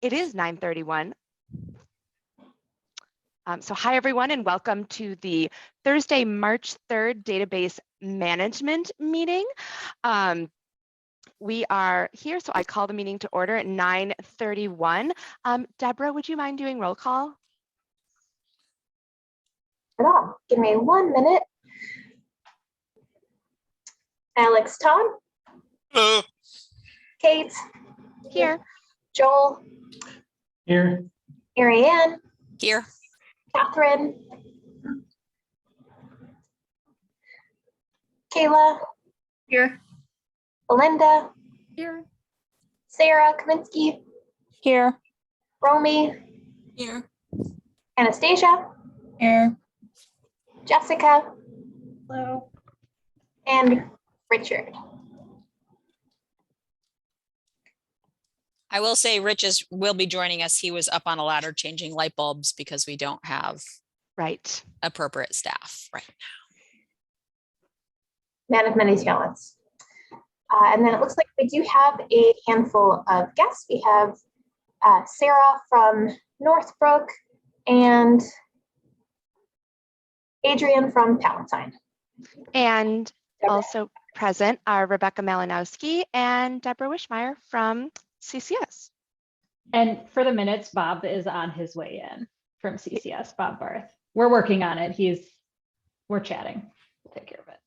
It is 9:31. So hi, everyone, and welcome to the Thursday, March 3rd database management meeting. We are here, so I call the meeting to order at 9:31. Deborah, would you mind doing roll call? At all. Give me 1 minute. Alex, Tom. Hello. Kate. Here. Joel. Here. Marianne. Here. Catherine. Kayla. Here. Belinda. Here. Sarah Kaminsky. Here. Romy. Here. Anastasia. Here. Jessica. Hello. And Richard. I will say Rich will be joining us. He was up on a ladder changing light bulbs because we don't have Right. appropriate staff right Man of many talents. And then it looks like we do have a handful of guests. We have Sarah from Northbrook and Adrian from Palatine. And Deborah. also present are Rebecca Malinowski and Deborah Wishmeyer from CCS. And for the minutes, Bob is on his way in from CCS, Bob Barth. We're working on it. We're chatting. We'll take care of it.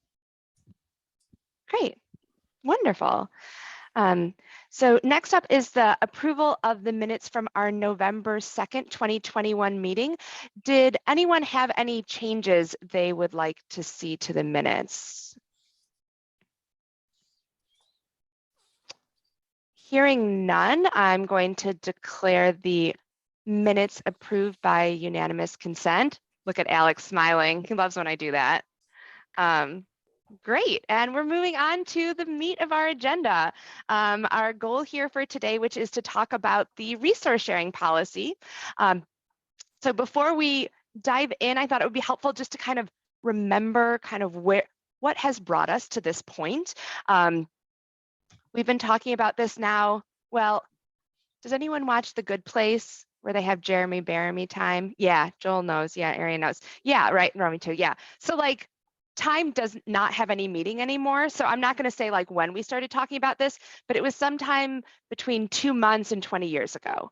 Great. Wonderful. So next up is the approval of the minutes from our November 2nd, 2021 meeting. Did anyone have any changes they would like to see to the minutes? Hearing none, I'm going to declare the minutes approved by unanimous consent. Look at Alex smiling. He loves when I do that. Great, and we're moving on to the meat of our agenda. Our goal here for today, which is to talk about the resource sharing policy. So before we dive in, I thought it would be helpful just to kind of remember kind of what has brought us to this point. We've been talking about this now. Well, does anyone watch The Good Place where they have Jeremy Bearimy time? Yeah, Joel knows. Yeah, Arian knows. Yeah, right, Romy too. Yeah. So like time does not have any meaning anymore. So I'm not going to say like when we started talking about this, but it was sometime between 2 months and 20 years ago,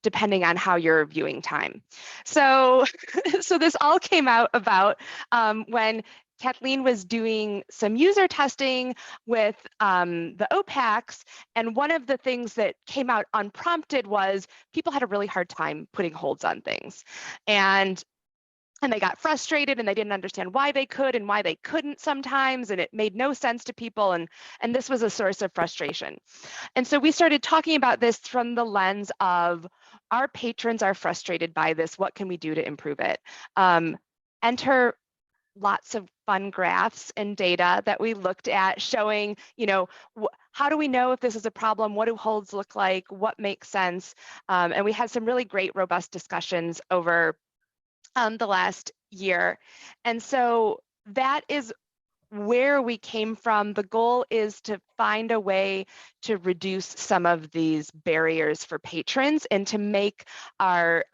depending on how you're viewing time. So, so this all came out about when Kathleen was doing some user testing with the OPACs, and one of the things that came out unprompted was people had a really hard time putting holds on things. And they got frustrated and they didn't understand why they could and why they couldn't sometimes, and it made no sense to people, and this was a source of frustration. And so we started talking about this from the lens of our patrons are frustrated by this, what can we do to improve it? Enter lots of fun graphs and data that we looked at showing, you know, how do we know if this is a problem? What do holds look like? What makes sense? And we had some really great, robust discussions over the last year. And so that is where we came from. The goal is to find a way to reduce some of these barriers for patrons and to make our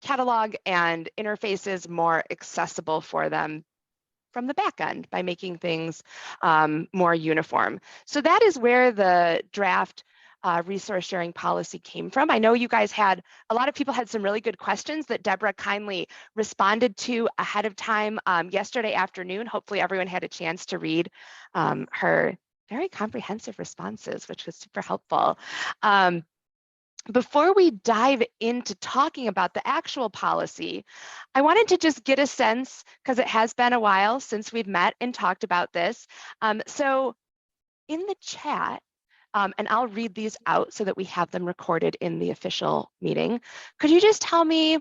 catalog and interfaces more accessible for them from the back end by making things more uniform. So that is where the draft resource sharing policy came from. I know you guys had, a lot of people had some really good questions that Deborah kindly responded to ahead of time yesterday afternoon. Hopefully everyone had a chance to read her very comprehensive responses, which was super helpful. Before we dive into talking about the actual policy, I wanted to just get a sense, because it has been a while since we've met and talked about this. So in the chat, and I'll read these out so that we have them recorded in the official meeting. Could you just tell me,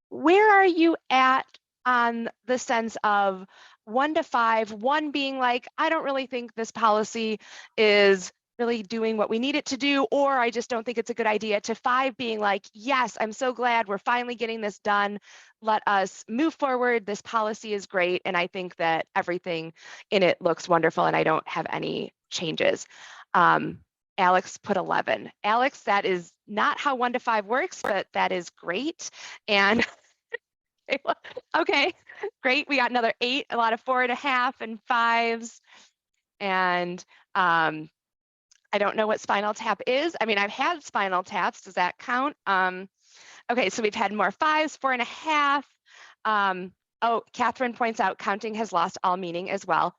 where are you at on the sense of 1 to 5, 1 being like, I don't really think this policy is really doing what we need it to do, or I just don't think it's a good idea, to 5 being like, yes, I'm so glad we're finally getting this done. Let us move forward. This policy is great. And I think that everything in it looks wonderful and I don't have any changes. Alex put 11. Alex, that is not how 1 to 5 works, but that is great. And okay, great. We got another 8, a lot of 4.5 and 5s. And I don't know what spinal tap is. I mean, I've had spinal taps. Does that count? Okay, so we've had more 5s, 4.5. Oh, Catherine points out counting has lost all meaning as well.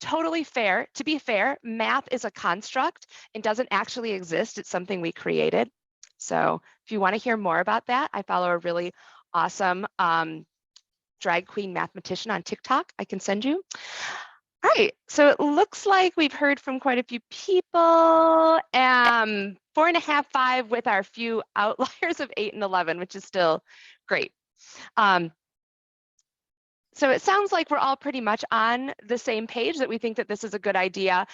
Totally fair. To be fair, math is a construct. It doesn't actually exist. It's something we created. So if you want to hear more about that, I follow a really awesome drag queen mathematician on TikTok. I can send you. All right, so it looks like we've heard from quite a few people. 4.5, 5 with our few outliers of 8 and 11, which is still great. So it sounds like we're all pretty much on the same page that we think that this is a good idea.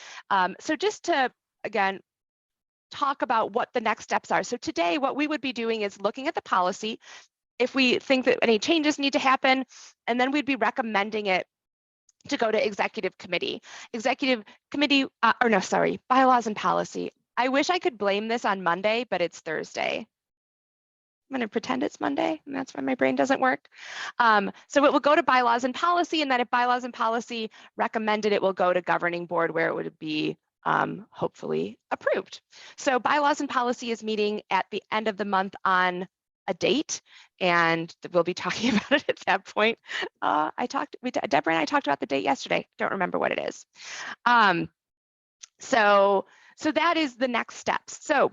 So just to, again, talk about what the next steps are. So today, what we would be doing is looking at the policy, if we think that any changes need to happen, and then we'd be recommending it to go to executive committee. Bylaws and policy. I wish I could blame this on Monday, but it's Thursday. I'm going to pretend it's Monday, and that's why my brain doesn't work. So it will go to bylaws and policy, and then if bylaws and policy recommended, it will go to governing board where it would be hopefully approved. So bylaws and policy is meeting at the end of the month on a date, and we'll be talking about it at that point. Deborah and I talked about the date yesterday. Don't remember what it is. So that is the next steps. So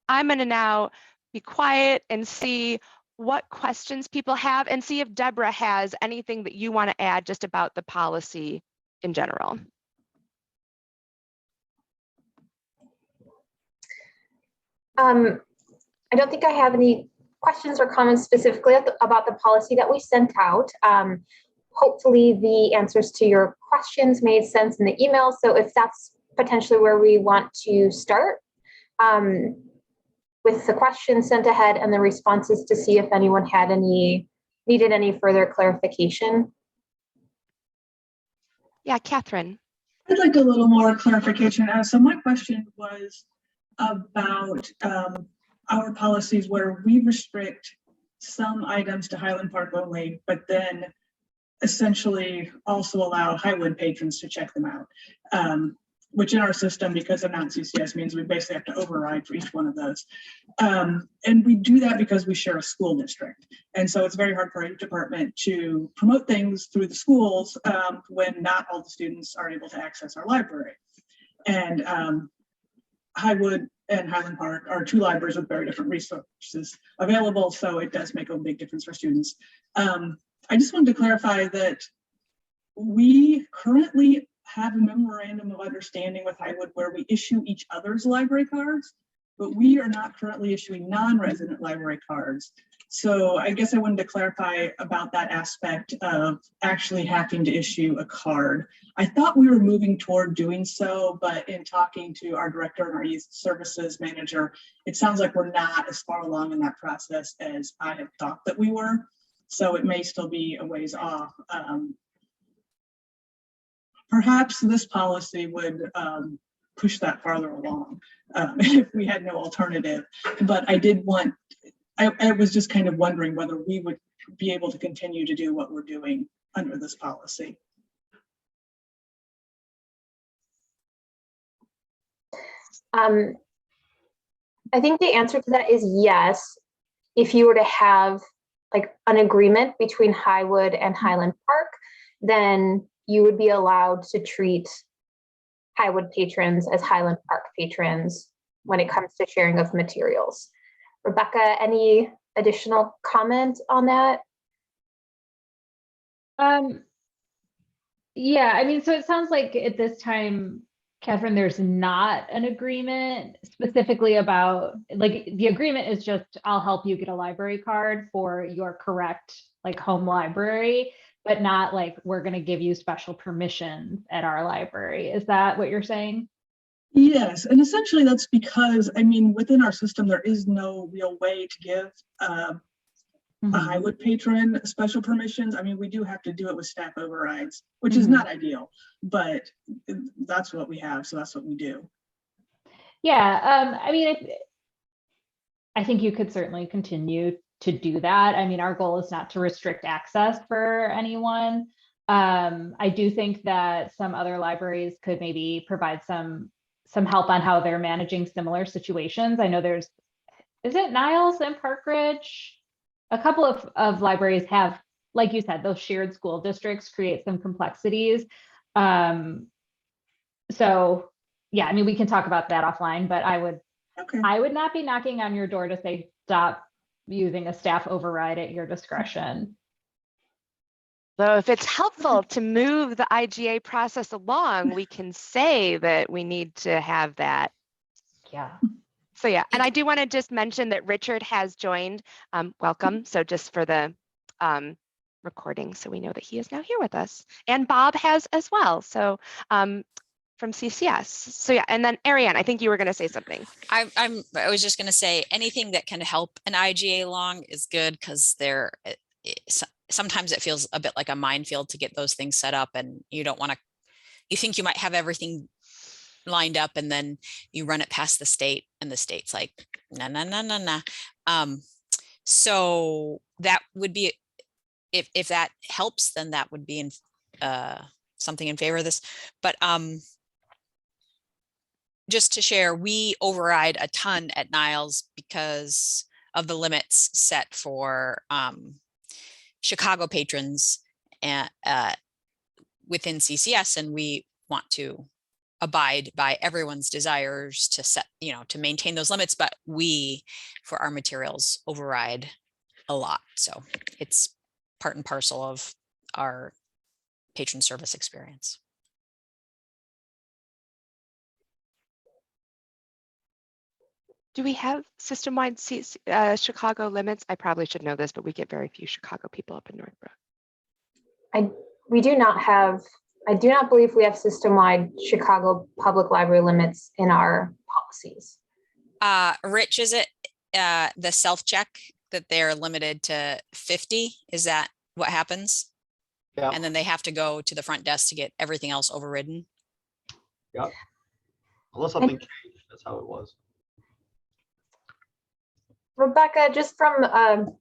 I'm going to now be quiet and see what questions people have and see if Deborah has anything that you want to add just about the policy in general. I don't think I have any questions or comments specifically about the policy that we sent out. Hopefully the answers to your questions made sense in the email. So if that's potentially where we want to start, with the questions sent ahead and the responses to see if anyone had needed any further clarification. Yeah, Catherine. I'd like a little more clarification. So my question was about our policies where we restrict some items to Highland Park only, but then essentially also allow Highwood patrons to check them out. Which in our system, because they're not CCS, means we basically have to override for each one of those. And we do that because we share a school district. And so it's very hard for our department to promote things through the schools when not all the students are able to access our library. And Highwood and Highland Park are 2 libraries with very different resources available. So it does make a big difference for students. I just wanted to clarify that we currently have a memorandum of understanding with Highwood where we issue each other's library cards, but we are not currently issuing non-resident library cards. So I guess I wanted to clarify about that aspect of actually having to issue a card. I thought we were moving toward doing so, but in talking to our director and our youth services manager, it sounds like we're not as far along in that process as I had thought that we were. So it may still be a ways off. Perhaps this policy would push that farther along if we had no alternative. But I was just kind of wondering whether we would be able to continue to do what we're doing under this policy. I think the answer to that is yes. If you were to have like an agreement between Highwood and Highland Park, then you would be allowed to treat Highwood patrons as Highland Park patrons when it comes to sharing of materials. Rebecca, any additional comment on that? Yeah, I mean, so it sounds like at this time, Catherine, there's not an agreement specifically about, like, the agreement is just, I'll help you get a library card for your correct, like, home library, but not like, we're going to give you special permissions at our library. Is that what you're saying? Yes, and essentially that's because, I mean, within our system, there is no real way to give a Highwood patron special permissions. I mean, we do have to do it with staff overrides, which is not ideal, but that's what we have, so that's what we do. Yeah, I mean, I think you could certainly continue to do that. I mean, our goal is not to restrict access for anyone. I do think that some other libraries could maybe provide some help on how they're managing similar situations. I know is it Niles and Park Ridge? A couple of libraries have, like you said, those shared school districts create some complexities. So yeah, I mean, we can talk about that offline, but Okay. I would not be knocking on your door to say, stop using a staff override at your discretion. So if it's helpful to move the IGA process along, we can say that we need to have that. Yeah. So yeah, and I do want to just mention that Richard has joined. Welcome. So just for the recording, so we know that he is now here with us. And Bob has as well. So from CCS. So yeah, and then Ariane, I think you were going to say something. I was just going to say anything that can help an IGA along is good, because sometimes it feels a bit like a minefield to get those things set up, and you don't want to, you think you might have everything lined up, and then you run it past the state and the state's like, nah. So that would be, if that helps, then that would be in something in favor of this. But just to share, we override a ton at Niles because of the limits set for Chicago patrons and within CCS, and we want to abide by everyone's desires to set, to maintain those limits, but we, for our materials, override a lot. So it's part and parcel of our patron service experience. Do we have system-wide Chicago limits? I probably should know this, but we get very few Chicago people up in Northbrook. We do not have, I do not believe we have system-wide Chicago public library limits in our policies. Rich, is it the self-check that they're limited to 50? Is that what happens? Yeah. And then they have to go to the front desk to get everything else overridden? Yep. Unless something changed, that's how it was. Rebecca, just from,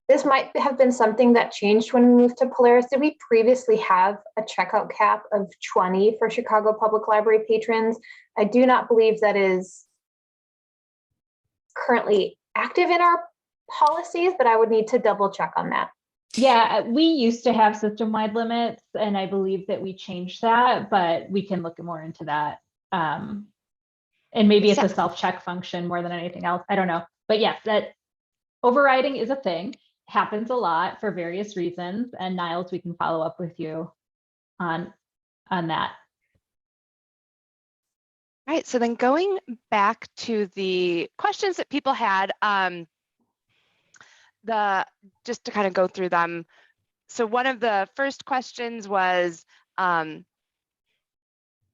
this might have been something that changed when we moved to Polaris. Did we previously have a checkout cap of 20 for Chicago Public Library patrons? I do not believe that is currently active in our policies, but I would need to double check on that. Yeah, we used to have system-wide limits, and I believe that we changed that, but we can look more into that. And maybe it's a self-check function more than anything else. I don't know. But yes, that overriding is a thing, happens a lot for various reasons. And Niles, we can follow up with you on that. All right, so then going back to the questions that people had, just to kind of go through them. So one of the first questions was,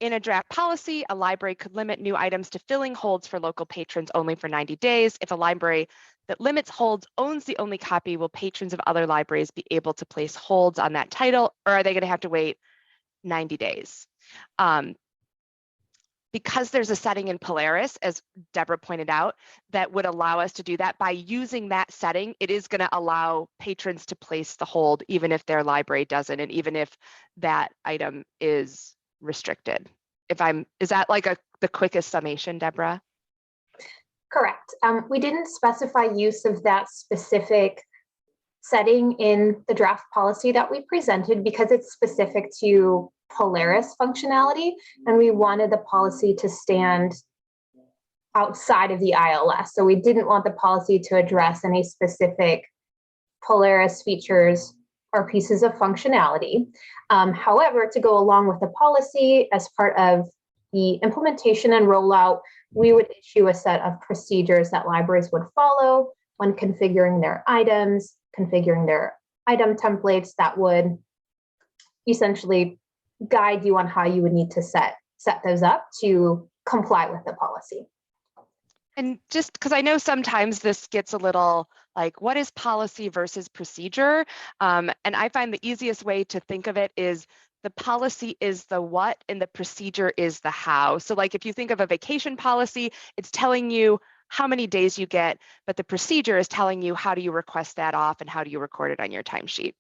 in a draft policy, a library could limit new items to filling holds for local patrons only for 90 days. If a library that limits holds owns the only copy, will patrons of other libraries be able to place holds on that title, or are they going to have to wait 90 days? Because there's a setting in Polaris, as Deborah pointed out, that would allow us to do that. By using that setting, it is going to allow patrons to place the hold, even if their library doesn't, and even if that item is restricted. Is that like the quickest summation, Deborah? Correct. We didn't specify use of that specific setting in the draft policy that we presented because it's specific to Polaris functionality, and we wanted the policy to stand outside of the ILS. So we didn't want the policy to address any specific Polaris features or pieces of functionality. However, to go along with the policy as part of the implementation and rollout, we would issue a set of procedures that libraries would follow when configuring their items, configuring their item templates that would essentially guide you on how you would need to set those up to comply with the policy. And just because I know sometimes this gets a little like, what is policy versus procedure? And I find the easiest way to think of it is the policy is the what and the procedure is the how. So like if you think of a vacation policy, it's telling you how many days you get, but the procedure is telling you how do you request that off and how do you record it on your timesheet.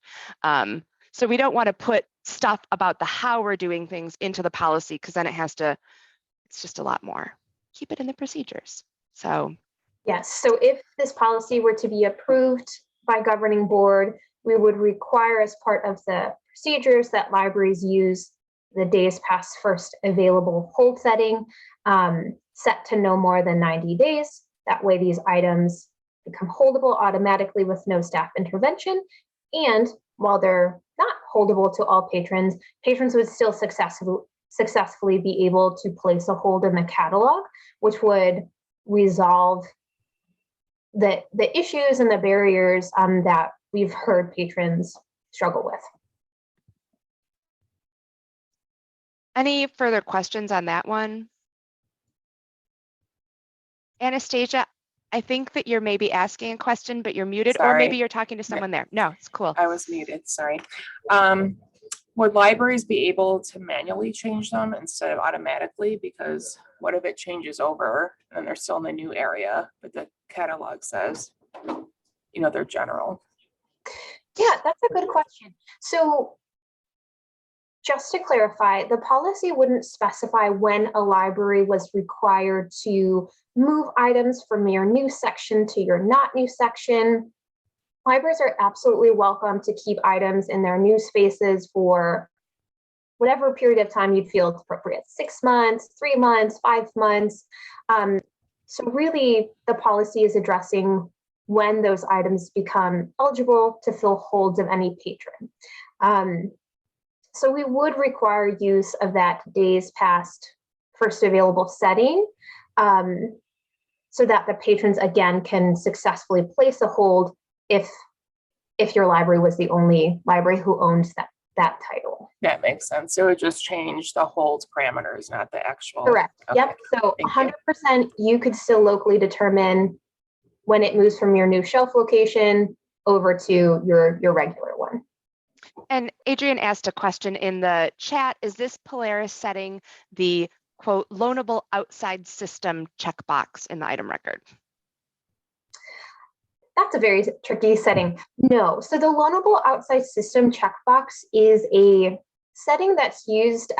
So we don't want to put stuff about the how we're doing things into the policy because then it's just a lot more. Keep it in the procedures. So Yes, so if this policy were to be approved by governing board, we would require as part of the procedures that libraries use the days past first available hold setting set to no more than 90 days. That way these items become holdable automatically with no staff intervention. And while they're not holdable to all patrons, patrons would still successfully be able to place a hold in the catalog, which would resolve the issues and the barriers that we've heard patrons struggle with. any further questions on that one? Anastasia, I think that you're maybe asking a question, but you're muted, or maybe Sorry. you're talking to someone there. No, it's cool. I was muted, sorry. Would libraries be able to manually change them instead of automatically? Because what if it changes over and they're still in the new area, but the catalog says, you know, they're general? Yeah, that's a good question. So just to clarify, the policy wouldn't specify when a library was required to move items from your new section to your not new section. Libraries are absolutely welcome to keep items in their new spaces for whatever period of time you'd feel it's appropriate, 6 months, 3 months, 5 months. So really the policy is addressing when those items become eligible to fill holds of any patron. So we would require use of that days past first available setting so that the patrons again can successfully place a hold if your library was the only library who owns that title. That makes sense. It would just change the hold parameters, not the actual. Correct. Okay. Yep. So Thank you. 100% you could still locally determine when it moves from your new shelf location over to your regular one. And Adrian asked a question in the chat. Is this Polaris setting the quote loanable outside system checkbox in the item record? That's a very tricky setting. No, so the loanable outside system checkbox is a setting that's used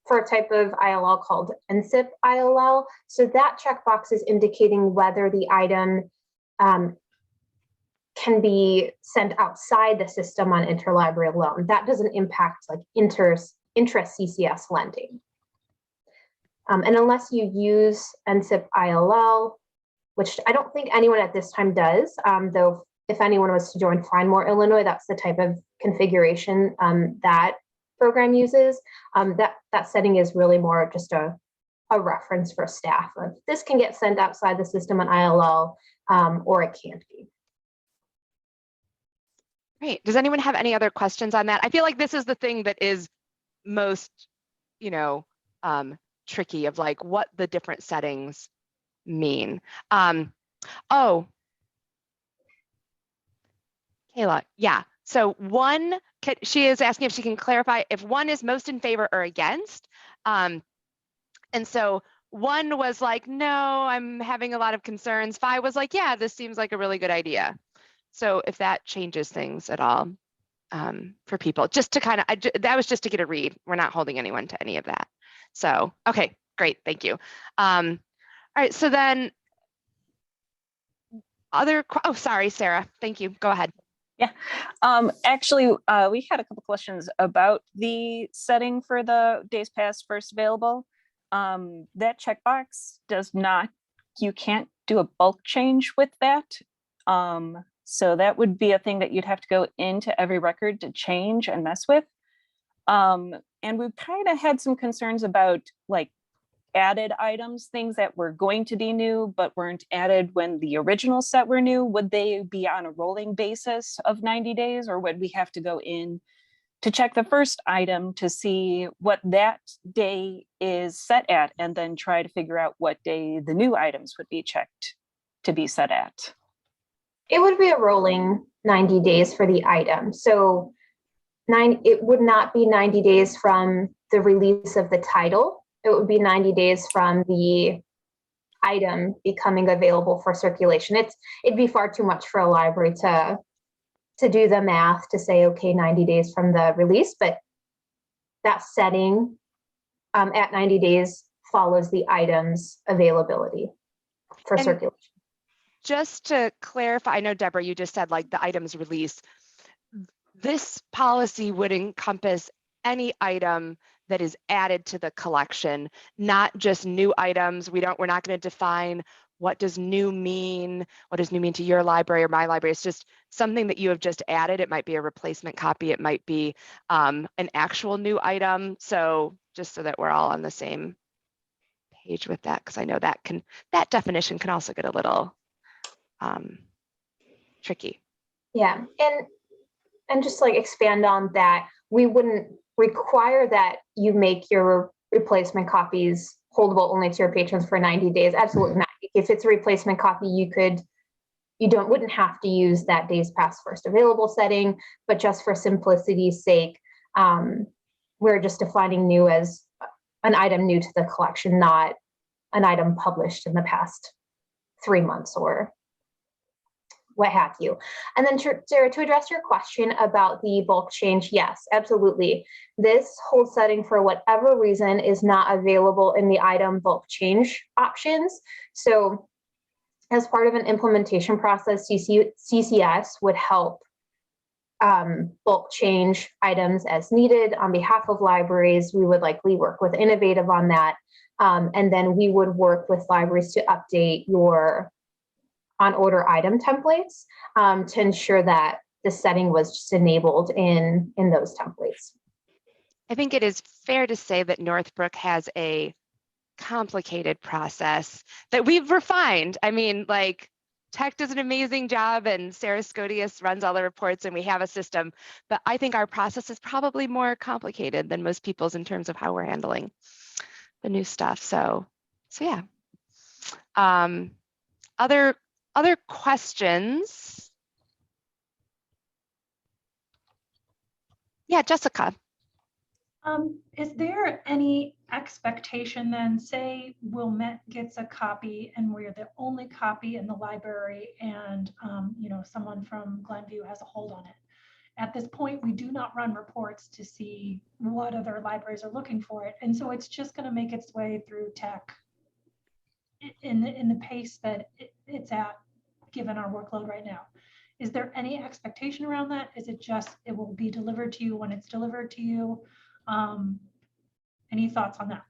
for a type of ILL called NCIP ILL. So that checkbox is indicating whether the item can be sent outside the system on interlibrary loan. That doesn't impact like intra-CCS lending. And unless you use NCIP ILL, which I don't think anyone at this time does, though if anyone was to join Find More Illinois, that's the type of configuration that program uses. That setting is really more just a reference for staff. This can get sent outside the system on ILL, or it can't be. Great. Does anyone have any other questions on that? I feel like this is the thing that is most, tricky of like what the different settings mean. Oh, Kayla, yeah. So one, she is asking if she can clarify if one is most in favor or against. And so one was like, no, I'm having a lot of concerns. 5 was like, yeah, this seems like a really good idea. So if that changes things at all for people, just to kind of, that was just to get a read. We're not holding anyone to any of that. So, okay, great, thank you. All right, so then oh, sorry, Sarah, thank you, go ahead. Yeah, actually, we had a couple questions about the setting for the days past first available. That checkbox does not, you can't do a bulk change with that. So that would be a thing that you'd have to go into every record to change and mess with. And we've kind of had some concerns about like added items, things that were going to be new, but weren't added when the original set were new. Would they be on a rolling basis of 90 days, or would we have to go in to check the first item to see what that day is set at, and then try to figure out what day the new items would be checked to be set at? It would be a rolling 90 days for the item. So it would not be 90 days from the release of the title. It would be 90 days from the item becoming available for circulation. It'd be far too much for a library to do the math to say, okay, 90 days from the release, but that setting at 90 days follows the item's availability for And circulation. just to clarify, I know, Deborah, you just said like the items released. This policy would encompass any item that is added to the collection, not just new items. We're not going to define what does new mean, what does new mean to your library or my library. It's just something that you have just added. It might be a replacement copy. It might be an actual new item. So just so that we're all on the same page with that, because I know that definition can also get a little tricky. Yeah, and just like expand on that, we wouldn't require that you make your replacement copies holdable only to your patrons for 90 days. Absolutely not. If it's a replacement copy, you wouldn't have to use that days past first available setting, but just for simplicity's sake, we're just defining new as an item new to the collection, not an item published in the past 3 months or what have you. And then Sarah, to address your question about the bulk change, yes, absolutely. This hold setting, for whatever reason, is not available in the item bulk change options. So as part of an implementation process, CCS would help bulk change items as needed on behalf of libraries. We would likely work with Innovative on that. And then we would work with libraries to update your on order item templates to ensure that the setting was just enabled in those templates. I think it is fair to say that Northbrook has a complicated process that we've refined. I mean, like, Tech does an amazing job and Sarah Scodius runs all the reports and we have a system, but I think our process is probably more complicated than most people's in terms of how we're handling the new stuff. So yeah. Other questions? Yeah, Jessica. Is there any expectation then, say Wilmette gets a copy and we're the only copy in the library and someone from Glenview has a hold on it. At this point, we do not run reports to see what other libraries are looking for it. And so it's just going to make its way through Tech in the pace that it's at, given our workload right now. Is there any expectation around that? Is it just, it will be delivered to you when it's delivered to you? Any thoughts on that?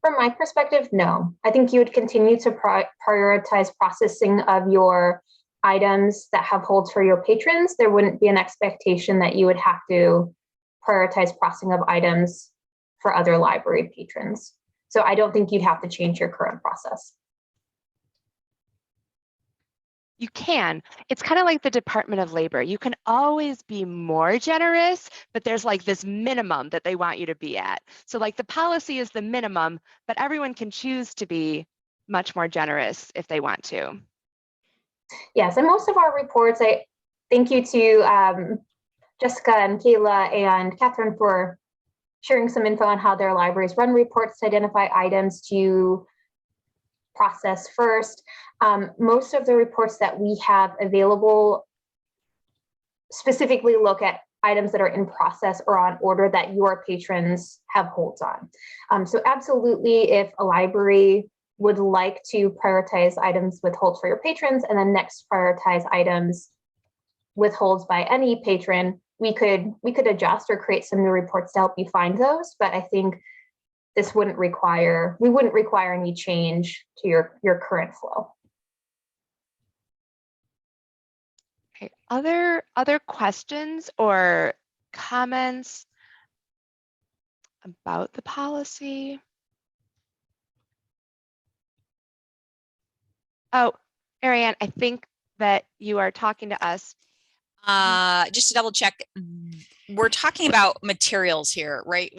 From my perspective, no. I think you would continue to prioritize processing of your items that have holds for your patrons. There wouldn't be an expectation that you would have to prioritize processing of items for other library patrons. So I don't think you'd have to change your current process. You can. It's kind of like the Department of Labor. You can always be more generous, but there's like this minimum that they want you to be at. So like the policy is the minimum, but everyone can choose to be much more generous if they want to. Yes, and most of our reports, I thank you to Jessica and Kayla and Catherine for sharing some info on how their libraries run reports to identify items to process first. Most of the reports that we have available specifically look at items that are in process or on order that your patrons have holds on. So absolutely, if a library would like to prioritize items with holds for your patrons and then next prioritize items with holds by any patron, we could adjust or create some new reports to help you find those. But I think this we wouldn't require any change to your current flow. Okay. Other questions or comments about the policy? Oh, Ariane, I think that you are talking to us. Just to double check, we're talking about materials here, right?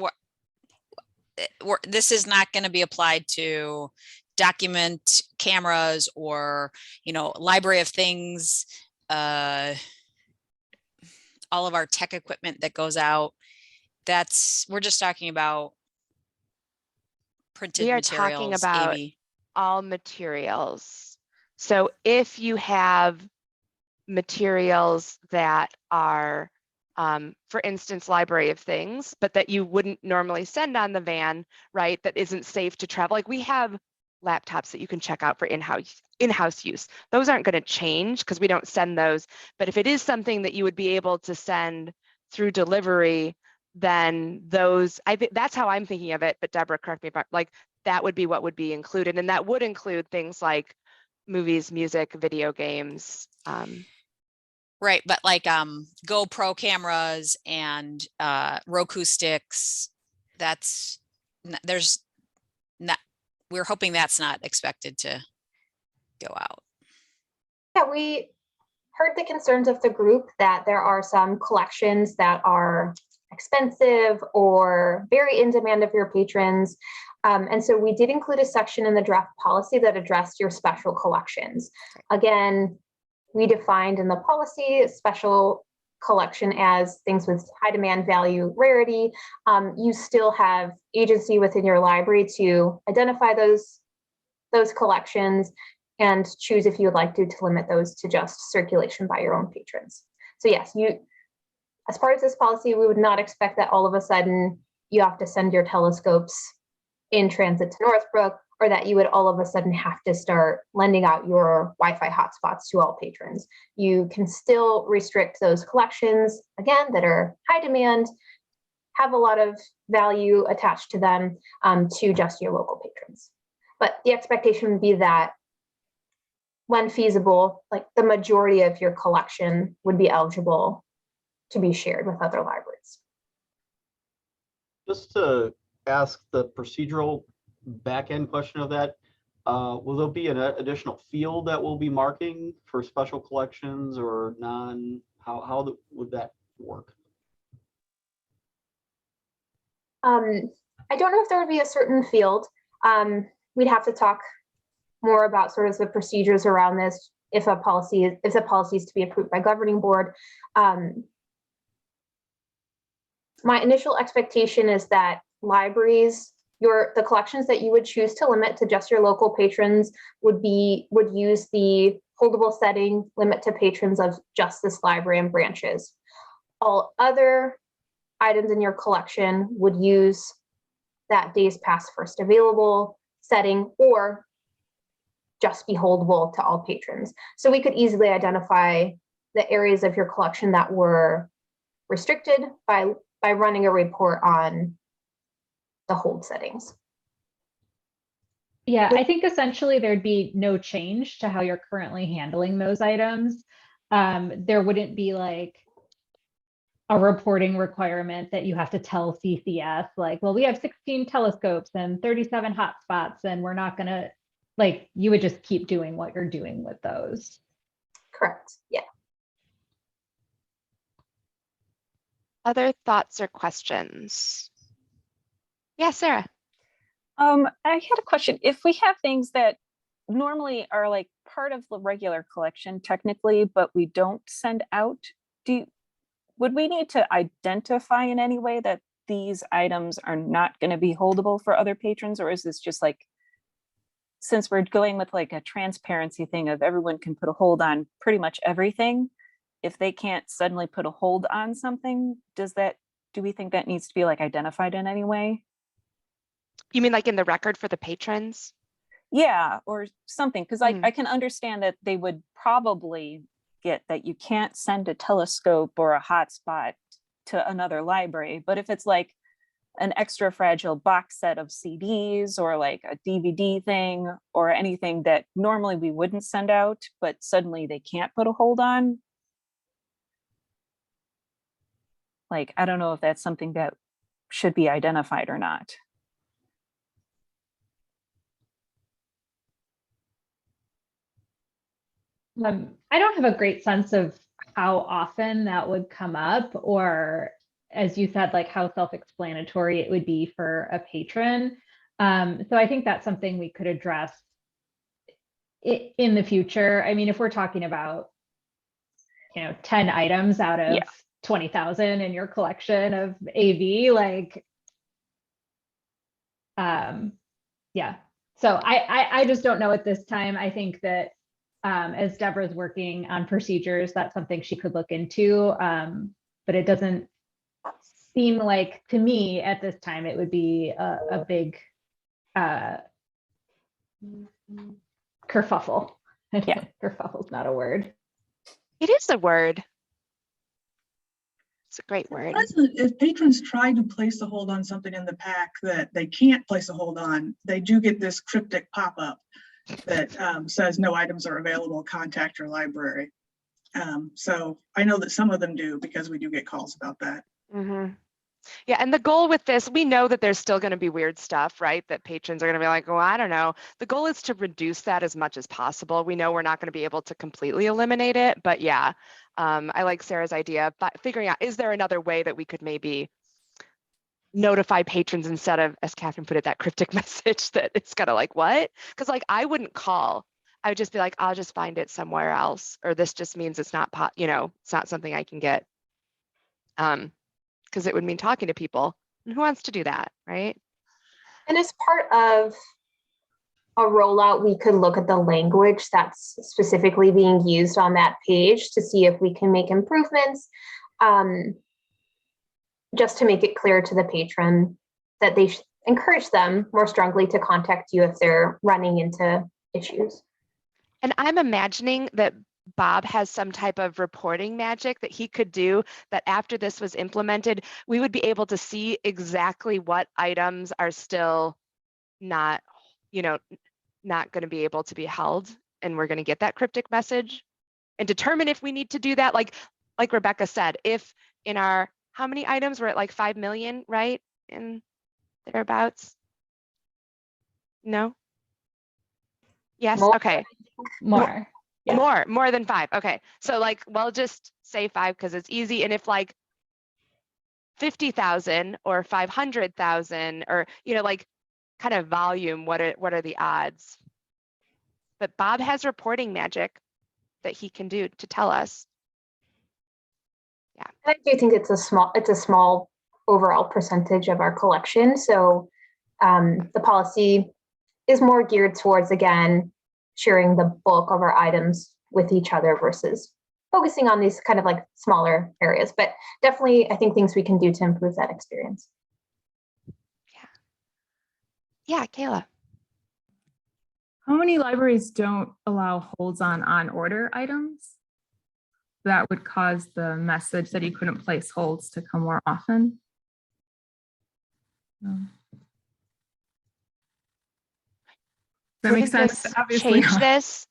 This is not going to be applied to document cameras or, library of things all of our tech equipment that goes out. We're just talking about printed We are materials. talking about AV. all materials. So if you have materials that are, for instance, library of things, but that you wouldn't normally send on the van, right? That isn't safe to travel. Like we have laptops that you can check out for in-house use. Those aren't going to change because we don't send those. But if it is something that you would be able to send through delivery, then those, I think that's how I'm thinking of it. But Deborah, correct me if I'm like, that would be what would be included. And that would include things like movies, music, video games. Right, but like GoPro cameras and Roku sticks, we're hoping that's not expected to go out. Yeah, we heard the concerns of the group that there are some collections that are expensive or very in demand of your patrons. And so we did include a section in the draft policy that addressed your special collections. Again, we defined in the policy special collection as things with high demand, value, rarity. You still have agency within your library to identify those collections and choose if you would like to limit those to just circulation by your own patrons. So yes, as part of this policy, we would not expect that all of a sudden you have to send your telescopes in transit to Northbrook, or that you would all of a sudden have to start lending out your Wi-Fi hotspots to all patrons. You can still restrict those collections, again, that are high demand, have a lot of value attached to them, to just your local patrons. But the expectation would be that when feasible, like the majority of your collection would be eligible to be shared with other libraries. Just to ask the procedural back end question of that, will there be an additional field that we'll be marking for special collections or non? How would that work? I don't know if there would be a certain field. We'd have to talk more about sort of the procedures around this if the policy is to be approved by governing board. My initial expectation is that libraries, the collections that you would choose to limit to just your local patrons would use the holdable setting limit to patrons of just this library and branches. All other items in your collection would use that days pass first available setting or just be holdable to all patrons. So we could easily identify the areas of your collection that were restricted by running a report on the hold settings. Yeah, I think essentially there'd be no change to how you're currently handling those items. There wouldn't be like a reporting requirement that you have to tell CCS, like, well, we have 16 telescopes and 37 hotspots, and we're not gonna, like, you would just keep doing what you're doing with those. Correct, yeah. Other thoughts or questions? Yeah, Sarah. I had a question. If we have things that normally are like part of the regular collection technically, but we don't send out, would we need to identify in any way that these items are not going to be holdable for other patrons? Or is this just like, since we're going with like a transparency thing of everyone can put a hold on pretty much everything, if they can't suddenly put a hold on something, do we think that needs to be like identified in any way? You mean like in the record for the patrons? Yeah, or something, because I can understand that they would probably get that you can't send a telescope or a hotspot to another library. But if it's like an extra fragile box set of CDs or like a DVD thing or anything that normally we wouldn't send out, but suddenly they can't put a hold on, like, I don't know if that's something that should be identified or not. I don't have a great sense of how often that would come up, or as you said, like how self-explanatory it would be for a patron. So I think that's something we could address in the future. I mean, if we're talking about 10 items out of Yeah. 20,000 in your collection of AV, like, yeah. So I just don't know at this time. I think that as Deborah's working on procedures, that's something she could look into. But it doesn't seem like, to me at this time, it would be a big kerfuffle. Yeah. Kerfuffle's not a word. It is a word. It's a great word. If patrons try to place a hold on something in the pack that they can't place a hold on, they do get this cryptic pop-up that says no items are available, contact your library. So I know that some of them do because we do get calls about that. Mm-hmm. Yeah, and the goal with this, we know that there's still going to be weird stuff, right? That patrons are going to be like, oh, I don't know. The goal is to reduce that as much as possible. We know we're not going to be able to completely eliminate it, but yeah, I like Sarah's idea, but figuring out, is there another way that we could maybe notify patrons instead of, as Catherine put it, that cryptic message that it's kind of like, what? Because like, I wouldn't call. I would just be like, I'll just find it somewhere else, or this just means it's not, it's not something I can get. Because it would mean talking to people. And who wants to do that, right? And as part of a rollout, we could look at the language that's specifically being used on that page to see if we can make improvements, just to make it clear to the patron that they should encourage them more strongly to contact you if they're running into issues. And I'm imagining that Bob has some type of reporting magic that he could do, that after this was implemented, we would be able to see exactly what items are still not, not going to be able to be held. And we're going to get that cryptic message and determine if we need to do that. Like Rebecca said, if in our, how many items, we're at like 5 million, right? In thereabouts? No? Yes, More. okay. More. Yeah. More than 5. Okay. So like, well, just say 5 because it's easy. And if like 50,000 or 500,000 or, like kind of volume, what are the odds? But Bob has reporting magic that he can do to tell us. Yeah. And I do think it's a small overall percentage of our collection. So the policy is more geared towards, again, sharing the bulk of our items with each other versus focusing on these kind of like smaller areas. But definitely, I think things we can do to improve that experience. Yeah, Kayla. How many libraries don't allow holds on order items? That would cause the message that you couldn't place holds to come more often. That makes sense. Obviously Change not. this.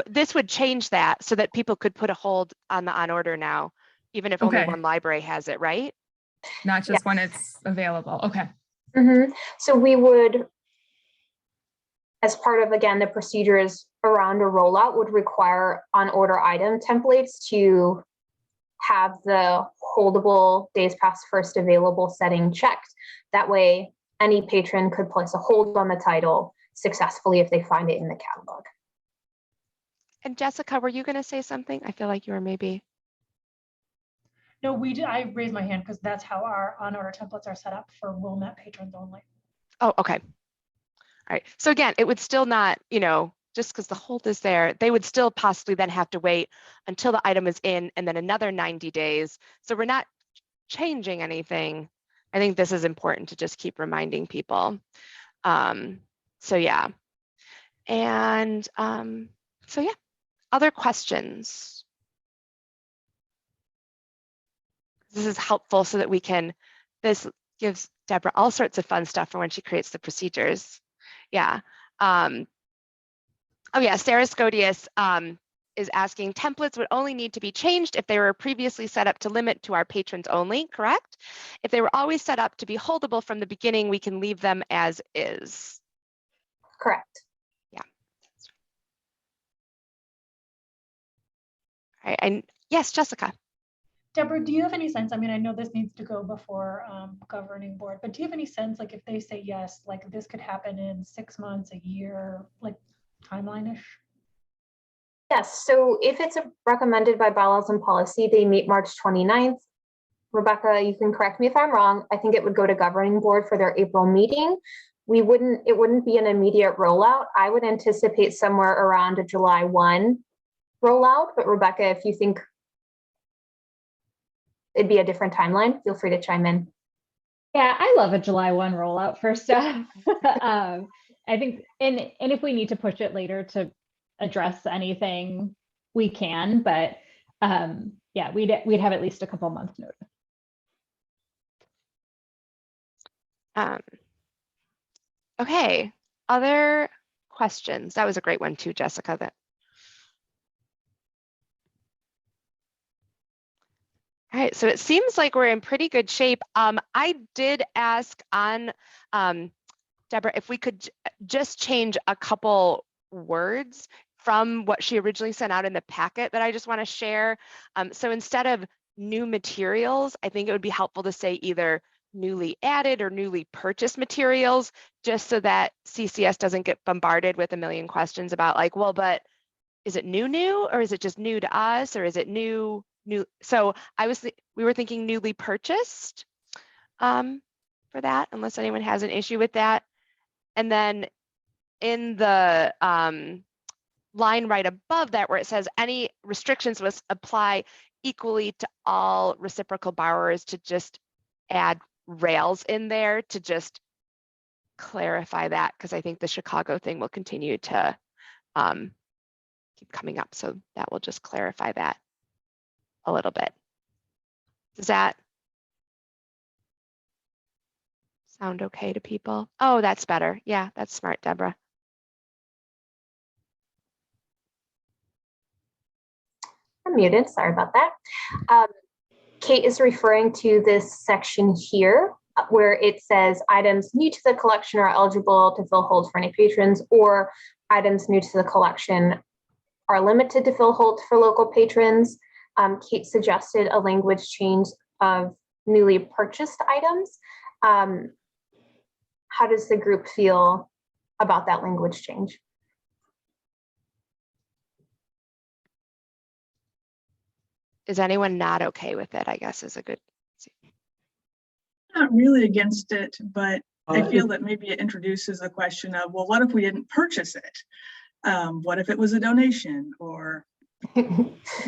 This would change that so that people could put a hold on the on order now, even if only one library has it, right? Not just when it's available. Okay. So we would, as part of, again, the procedures around a rollout, would require on order item templates to have the holdable days past first available setting checked. That way, any patron could place a hold on the title successfully if they find it in the catalog. And Jessica, were you going to say something? I feel like you were maybe. No, I raised my hand because that's how our on order templates are set up for Wilmette patrons only. Oh, okay. All right. So again, it would still not, just because the hold is there, they would still possibly then have to wait until the item is in and then another 90 days. So we're not changing anything. I think this is important to just keep reminding people. So yeah. And so yeah, other questions? This is helpful so that we can, this gives Deborah all sorts of fun stuff for when she creates the procedures. Yeah. Oh yeah, Sarah Scodius is asking, templates would only need to be changed if they were previously set up to limit to our patrons only, correct? If they were always set up to be holdable from the beginning, we can leave them as is. Correct. Yeah. All right, and yes, Jessica. Deborah, do you have any sense? I mean, I know this needs to go before governing board, but do you have any sense, like if they say yes, like this could happen in 6 months, a year, like timeline-ish? Yes, so if it's recommended by bylaws and policy, they meet March 29th. Rebecca, you can correct me if I'm wrong. I think it would go to governing board for their April meeting. It wouldn't be an immediate rollout. I would anticipate somewhere around a July 1 rollout, but Rebecca, if you think it'd be a different timeline, feel free to chime in. Yeah, I love a July 1 rollout for stuff. I think, and if we need to push it later to address anything, we can, but yeah, we'd have at least a couple months notice. Okay, other questions? That was a great one too, Jessica. All right, so it seems like we're in pretty good shape. I did ask on Deborah if we could just change a couple words from what she originally sent out in the packet that I just want to share. So instead of new materials, I think it would be helpful to say either newly added or newly purchased materials, just so that CCS doesn't get bombarded with a million questions about like, well, but is it new, or is it just new to us, or is it new? So we were thinking newly purchased for that, unless anyone has an issue with that. And then in the line right above that, where it says any restrictions must apply equally to all reciprocal borrowers, to just add rails in there to just clarify that, because I think the Chicago thing will continue to keep coming up. So that will just clarify that a little bit. Does that sound okay to people? Oh, that's better. Yeah, that's smart, Deborah. I'm muted, sorry about that. Kate is referring to this section here where it says items new to the collection are eligible to fill holds for any patrons, or items new to the collection are limited to fill holds for local patrons. Kate suggested a language change of newly purchased items. How does the group feel about that language change? Is anyone not okay with it? I guess is a good. Not really against it, but I feel that maybe it introduces a question of, well, what if we didn't purchase it? What if it was a donation, or or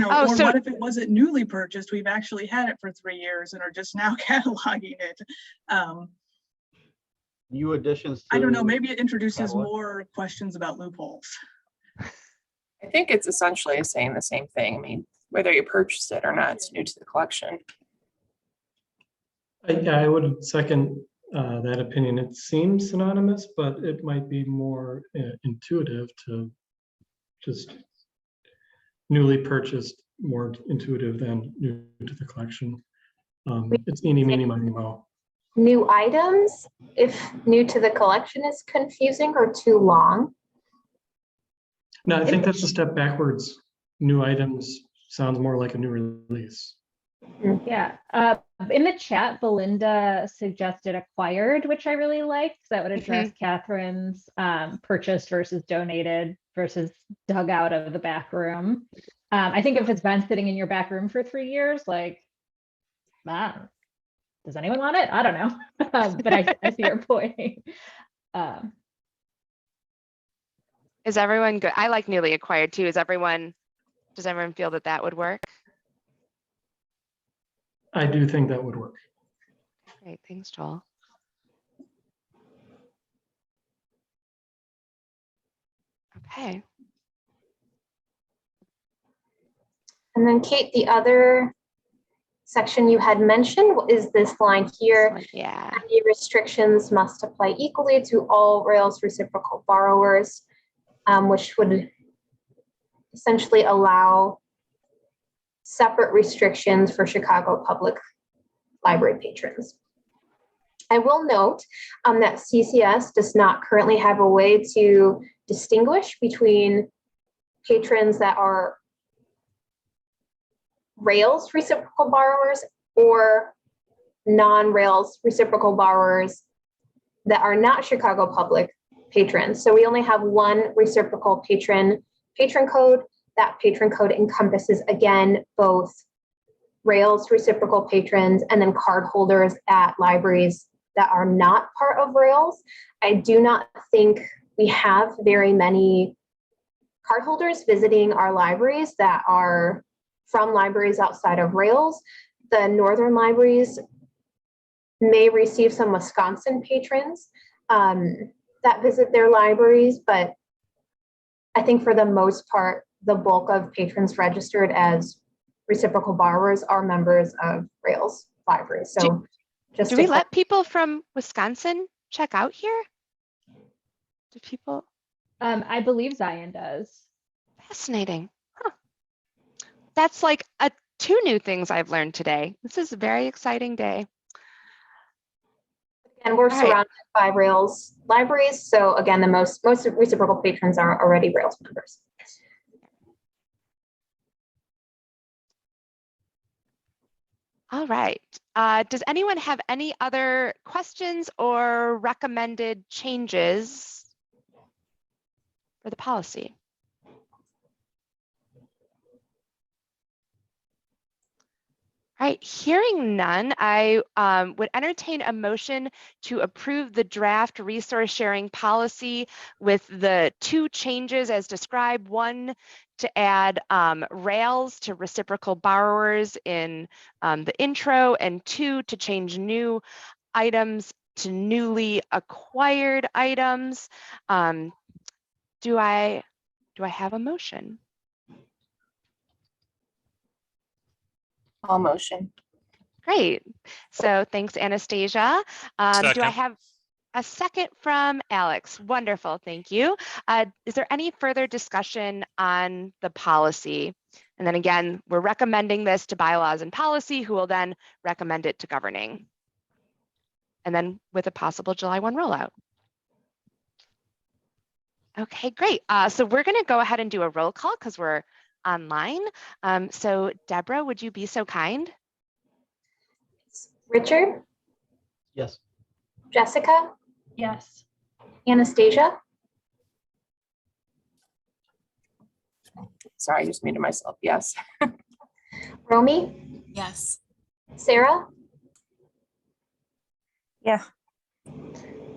what if it wasn't newly purchased? We've actually had it for 3 years and are just now cataloging it. New additions to, I don't know, maybe it introduces more questions about loopholes. I think it's essentially saying the same thing. I mean, whether you purchase it or not, it's new to the collection. I would second that opinion. It seems synonymous, but it might be more intuitive to just newly purchased, more intuitive than new to the collection. It's eeny, meeny, miny, moe. New items, if new to the collection is confusing or too long? No, I think that's a step backwards. New items sounds more like a new release. Yeah. In the chat, Belinda suggested acquired, which I really liked. That would address Catherine's purchased versus donated versus dug out of the back room. I think if it's been sitting in your back room for 3 years, like, does anyone want it? I don't know. But I see your point. Is everyone good? I like newly acquired too. Does everyone feel that that would work? I do think that would work. Great, thanks, Joel. Okay. And then Kate, the other section you had mentioned is this line here. Yeah. Any restrictions must apply equally to all Rails reciprocal borrowers, which would essentially allow separate restrictions for Chicago Public Library patrons. I will note that CCS does not currently have a way to distinguish between patrons that are Rails reciprocal borrowers or non-Rails reciprocal borrowers that are not Chicago Public patrons. So we only have one reciprocal patron code that patron code encompasses, again, both Rails reciprocal patrons and then card holders at libraries that are not part of Rails. I do not think we have very many cardholders visiting our libraries that are from libraries outside of Rails. The northern libraries may receive some Wisconsin patrons that visit their libraries, but I think for the most part, the bulk of patrons registered as reciprocal borrowers are members of Rails libraries. So just Do we let people from Wisconsin check out here? Do people? I believe Zion does. Fascinating. Huh. That's like two new things I've learned today. This is a very exciting day. And we're All right. surrounded by Rails libraries. So again, the most reciprocal patrons are already Rails members. All right. Does anyone have any other questions or recommended changes for the policy? All right, hearing none, I would entertain a motion to approve the draft resource sharing policy with the two changes as described. One, to add Rails to reciprocal borrowers in the intro, and two, to change new items to newly acquired items. Do I have a motion? All motion. Great. So thanks, Anastasia. Do I Second. have a second from Alex? Wonderful, thank you. Is there any further discussion on the policy? And then again, we're recommending this to bylaws and policy, who will then recommend it to governing. And then with a possible July 1 rollout. Okay, great. So we're gonna go ahead and do a roll call because we're online. So Deborah, would you be so kind? Richard, Yes. Jessica, Yes. Anastasia, Sorry, I just muted myself. Yes. Romy, Yes. Sarah, Yeah.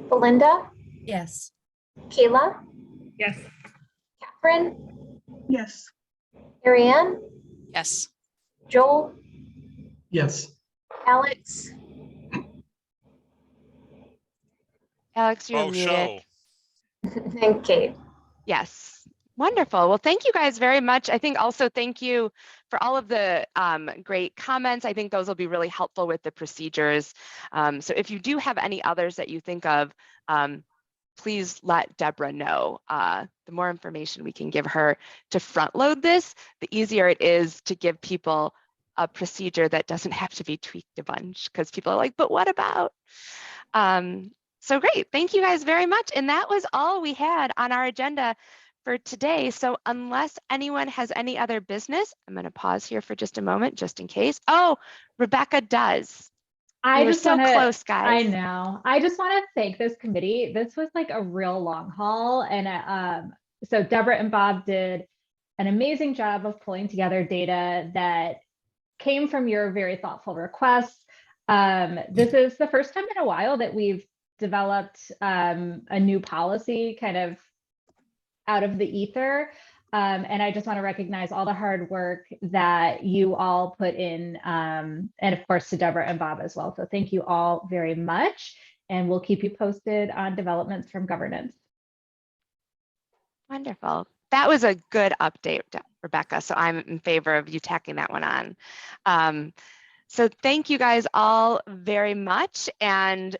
Belinda, Yes. Kayla, Yes. Catherine, Yes. Ariane, Yes. Joel, Yes. Alex, Alex, you're Oh, muted. show. and Kate. Yes. Wonderful. Well, thank you guys very much. I think also thank you for all of the great comments. I think those will be really helpful with the procedures. So if you do have any others that you think of, please let Deborah know. The more information we can give her to front load this, the easier it is to give people a procedure that doesn't have to be tweaked a bunch, because people are like, but what about? So great, thank you guys very much. And that was all we had on our agenda for today. So unless anyone has any other business, I'm gonna pause here for just a moment, just in case. Oh, Rebecca does. I We were just so wanna, close, I guys. know. I just want to thank this committee. This was like a real long haul. And so Deborah and Bob did an amazing job of pulling together data that came from your very thoughtful requests. This is the first time in a while that we've developed a new policy kind of out of the ether. And I just want to recognize all the hard work that you all put in, and of course to Deborah and Bob as well. So thank you all very much, and we'll keep you posted on developments from governance. Wonderful. That was a good update, Rebecca. So I'm in favor of you tacking that one on. So thank you guys all very much. And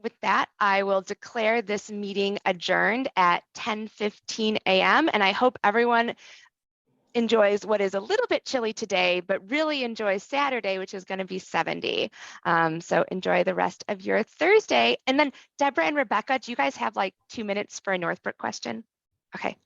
with that, I will declare this meeting adjourned at 10:15 a.m. And I hope everyone enjoys what is a little bit chilly today, but really enjoys Saturday, which is going to be 70. So enjoy the rest of your Thursday. And then Deborah and Rebecca, do you guys have like 2 minutes for a Northbrook question? Okay.